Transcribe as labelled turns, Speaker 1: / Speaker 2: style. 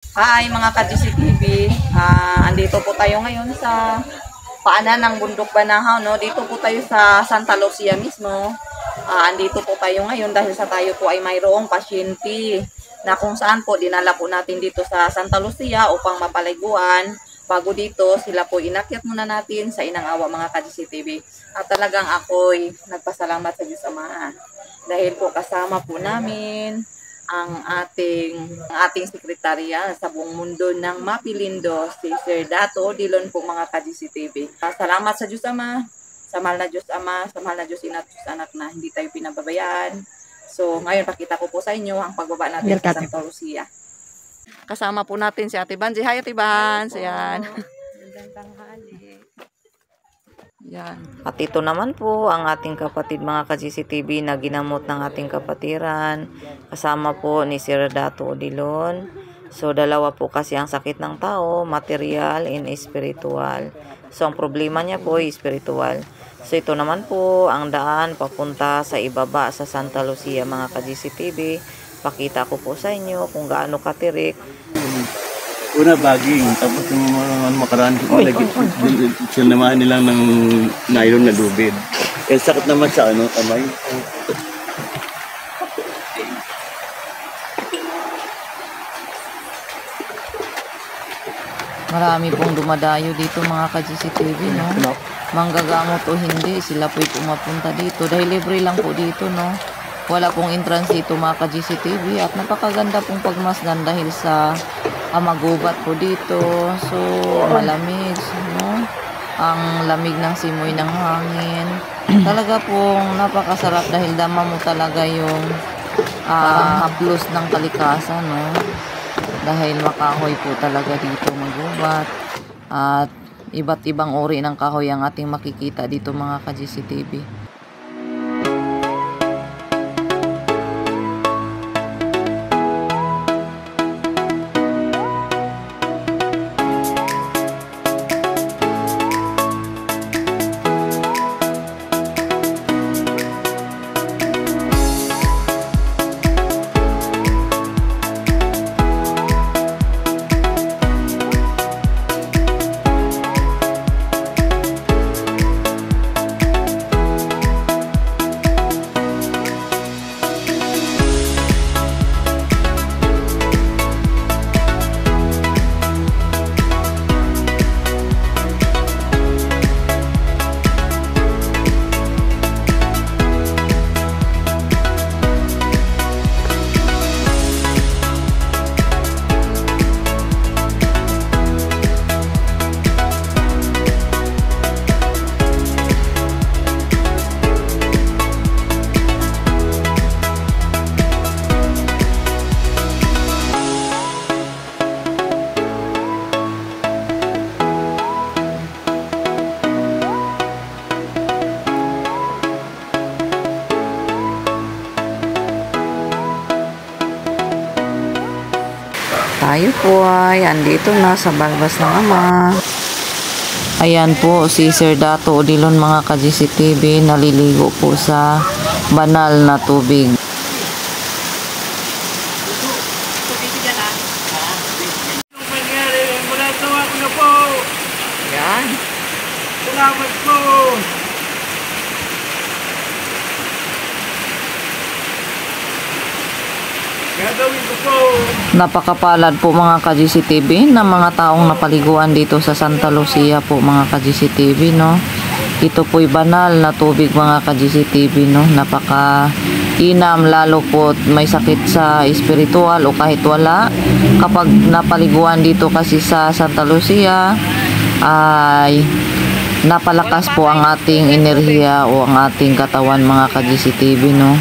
Speaker 1: Hi mga ka-GCTV, andito po tayo ngayon sa paanan ng Bundok Banahaw, no? Dito po tayo sa Santa Lucia mismo. Andito po tayo ngayon dahil sa tayo po ay mayroong pasyente na kung saan po dinala po natin dito sa Santa Lucia upang mapaliguan. Bago dito, sila po inakyat muna natin sa Inang Awa mga ka-GCTV. At talagang ako'y nagpasalamat sa Diyos Ama dahil po kasama po namin ang ating sekretarya sa buong mundo ng Mapilindo, si Sir Dato Dilon po mga ka-GCTV. Salamat sa Diyos Ama, sa mahal na Diyos Ama, sa mahal na Diyos Ina at Diyos Anak na hindi tayo pinababayaan. So ngayon pakita ko po sa inyo ang pagbaba natin sa Santa Lucia. Kasama po natin si Ate Banji. Hi Ate Banji. Ayan.
Speaker 2: Magandang tanghali.
Speaker 1: Yan. At ito naman po ang ating kapatid mga ka-GCTV na ginamot ng ating kapatiran. Kasama po ni Sir Dato Odilon. So dalawa po kasi ang sakit ng tao, material and spiritual. So ang problema niya po ay spiritual. So ito naman po ang daan papunta sa ibaba sa Santa Lucia mga ka-GCTV. Pakita ko po sa inyo kung gaano katirik.
Speaker 3: Una baging, tapos yung mga makaraan sinamahan nilang ng nylon na lubid. Eh sakit naman sa kamay.
Speaker 1: Marami pong dumadayo dito mga ka-GCTV, no? Manggagamot o hindi, sila po'y pumapunta dito. Dahil libre lang po dito, no? Wala pong entrance dito mga ka-GCTV at napakaganda pong pagmasdan dahil sa magubat po dito. So malamig, no? Ang lamig ng simoy ng hangin. Talaga pong napakasarap dahil dama mo talaga yung haplos ng kalikasan, no? Dahil makahoy po talaga dito magubat. At iba't ibang uri ng kahoy ang ating makikita dito mga ka-GCTV. Tayo po ay andito na sa balbas ng Ama. Ayan po si Sir Dato Odilon mga ka-GCTV, naliligo po sa banal na tubig. Ayan.
Speaker 3: Salamat po! Gagawin ko po!
Speaker 1: Napakapalad po mga ka-GCTV na mga taong napaliguan dito sa Santa Lucia po mga ka-GCTV, no? Ito po'y banal na tubig mga ka-GCTV, no? Napaka-inam, lalo po may sakit sa espiritual o kahit wala. Kapag napaliguan dito kasi sa Santa Lucia ay napalakas po ang ating enerhiya o ang ating katawan mga ka-GCTV, no?